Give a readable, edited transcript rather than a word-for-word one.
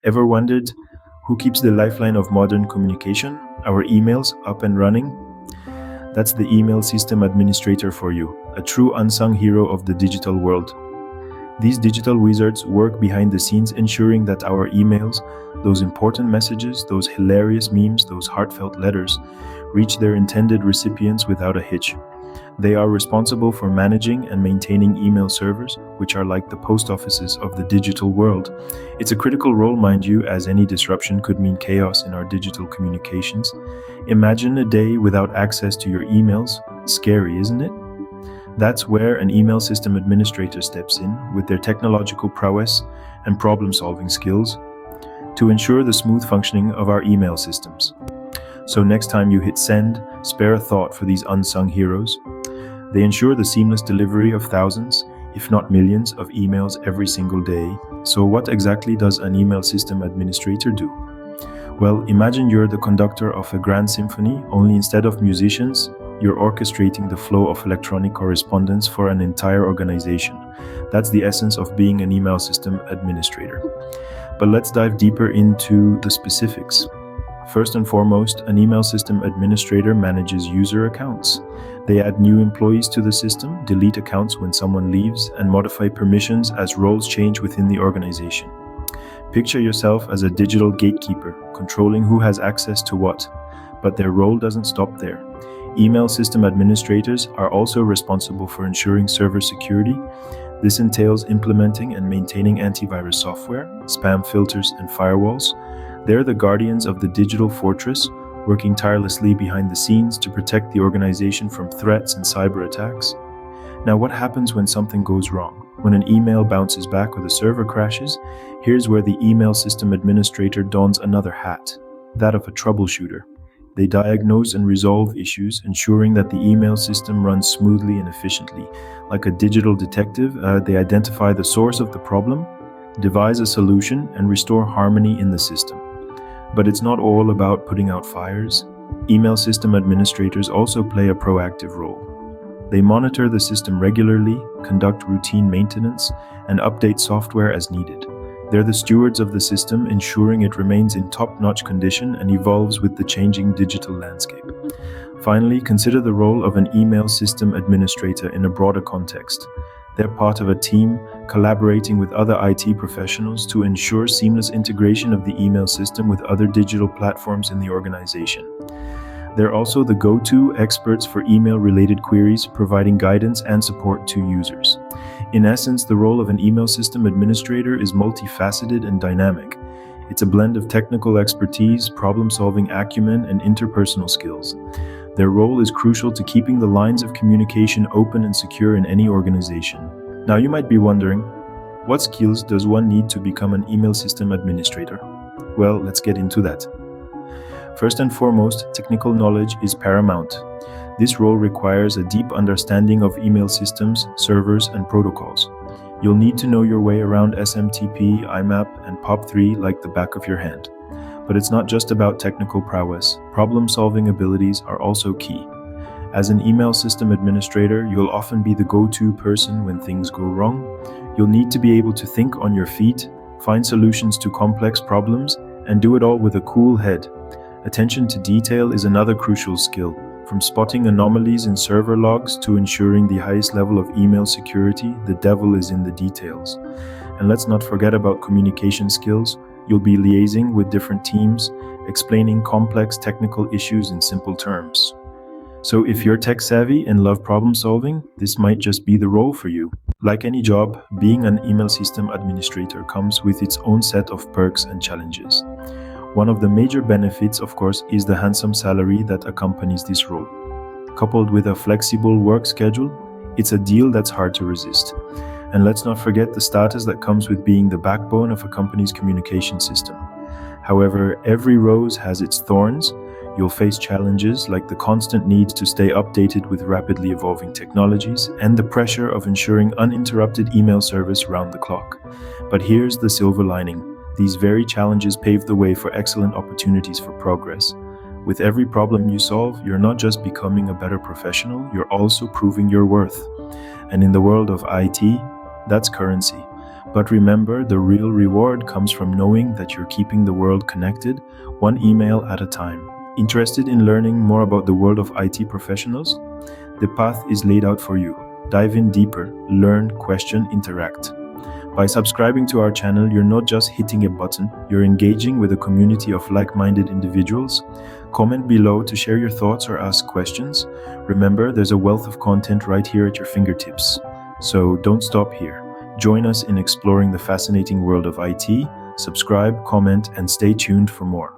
Ever wondered who keeps the lifeline of modern communication, our emails, up and running? That's the email system administrator for you, a true unsung hero of the digital world. These digital wizards work behind the scenes ensuring that our emails, those important messages, those hilarious memes, those heartfelt letters, reach their intended recipients without a hitch. They are responsible for managing and maintaining email servers, which are like the post offices of the digital world. It's a critical role, mind you, as any disruption could mean chaos in our digital communications. Imagine a day without access to your emails. Scary, isn't it? That's where an email system administrator steps in with their technological prowess and problem-solving skills to ensure the smooth functioning of our email systems. So next time you hit send, spare a thought for these unsung heroes. They ensure the seamless delivery of thousands, if not millions, of emails every single day. So what exactly does an email system administrator do? Well, imagine you're the conductor of a grand symphony, only instead of musicians, you're orchestrating the flow of electronic correspondence for an entire organization. That's the essence of being an email system administrator. But let's dive deeper into the specifics. First and foremost, an email system administrator manages user accounts. They add new employees to the system, delete accounts when someone leaves, and modify permissions as roles change within the organization. Picture yourself as a digital gatekeeper, controlling who has access to what. But their role doesn't stop there. Email system administrators are also responsible for ensuring server security. This entails implementing and maintaining antivirus software, spam filters, and firewalls. They're the guardians of the digital fortress, working tirelessly behind the scenes to protect the organization from threats and cyber attacks. Now, what happens when something goes wrong? When an email bounces back or the server crashes, here's where the email system administrator dons another hat, that of a troubleshooter. They diagnose and resolve issues, ensuring that the email system runs smoothly and efficiently. Like a digital detective, they identify the source of the problem, devise a solution, and restore harmony in the system. But it's not all about putting out fires. Email system administrators also play a proactive role. They monitor the system regularly, conduct routine maintenance, and update software as needed. They're the stewards of the system, ensuring it remains in top-notch condition and evolves with the changing digital landscape. Finally, consider the role of an email system administrator in a broader context. They're part of a team, collaborating with other IT professionals to ensure seamless integration of the email system with other digital platforms in the organization. They're also the go-to experts for email-related queries, providing guidance and support to users. In essence, the role of an email system administrator is multifaceted and dynamic. It's a blend of technical expertise, problem-solving acumen, and interpersonal skills. Their role is crucial to keeping the lines of communication open and secure in any organization. Now, you might be wondering, what skills does one need to become an email system administrator? Well, let's get into that. First and foremost, technical knowledge is paramount. This role requires a deep understanding of email systems, servers, and protocols. You'll need to know your way around SMTP, IMAP, and POP3 like the back of your hand. But it's not just about technical prowess. Problem-solving abilities are also key. As an email system administrator, you'll often be the go-to person when things go wrong. You'll need to be able to think on your feet, find solutions to complex problems, and do it all with a cool head. Attention to detail is another crucial skill. From spotting anomalies in server logs to ensuring the highest level of email security, the devil is in the details. And let's not forget about communication skills. You'll be liaising with different teams, explaining complex technical issues in simple terms. So if you're tech savvy and love problem solving, this might just be the role for you. Like any job, being an email system administrator comes with its own set of perks and challenges. One of the major benefits, of course, is the handsome salary that accompanies this role. Coupled with a flexible work schedule, it's a deal that's hard to resist. And let's not forget the status that comes with being the backbone of a company's communication system. However, every rose has its thorns. You'll face challenges like the constant need to stay updated with rapidly evolving technologies and the pressure of ensuring uninterrupted email service round the clock. But here's the silver lining. These very challenges pave the way for excellent opportunities for progress. With every problem you solve, you're not just becoming a better professional, you're also proving your worth. And in the world of IT, that's currency. But remember, the real reward comes from knowing that you're keeping the world connected, one email at a time. Interested in learning more about the world of IT professionals? The path is laid out for you. Dive in deeper, learn, question, interact. By subscribing to our channel, you're not just hitting a button, you're engaging with a community of like-minded individuals. Comment below to share your thoughts or ask questions. Remember, there's a wealth of content right here at your fingertips. So don't stop here. Join us in exploring the fascinating world of IT. Subscribe, comment, and stay tuned for more.